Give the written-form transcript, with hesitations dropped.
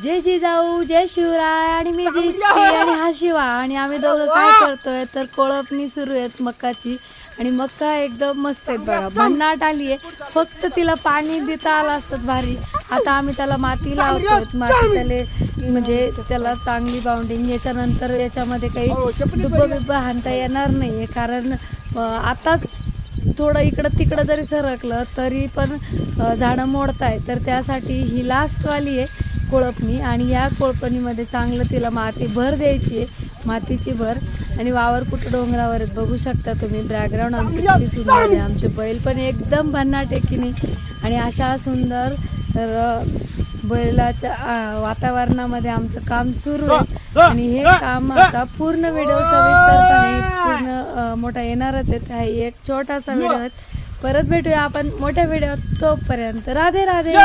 जय जिजाऊ जय शिवराय आणि मी जयश्री आणि हा शिवा आणि आम्ही दोघं काय करतोय तर कोळपणी सुरू आहेत मक्काची आणि मक्का एकदम मस्त आहेत बघा. भन्नाट आली आहे, फक्त तिला पाणी देता आलं असतं भारी. आता आम्ही त्याला माती लावतोय, माती त्याला म्हणजे त्याला चांगली बाउंडिंग. याच्यानंतर याच्यामध्ये काही दुब्बा बिब्बा हाणता येणार नाहीये, कारण आताच थोडं इकडं तिकडं जरी सरकलं तरी पण झाडं मोडताय. तर त्यासाठी ही लास्टवाली आहे कोळपणी आणि या कोळपणीमध्ये चांगलं तिला माती भर द्यायची आहे, मातीची भर. आणि वावर कुठं डोंगरावर आहेत बघू शकता तुम्ही. बॅकग्राऊंड आमची किती सुंदर आहे, आमचे बैल पण एकदम भन्नाट आहे की नाही. आणि अशा सुंदर तर बैलाच्या वातावरणामध्ये आमचं काम सुरू आहे आणि हे काम आता पूर्ण व्हिडिओ सविस्तरपणे पूर्ण मोठा येणारच आहे. हा एक छोटासा व्हिडिओ आहे. परत भेटूया आपण मोठ्या व्हिडिओत, तोपर्यंत राधे राधे.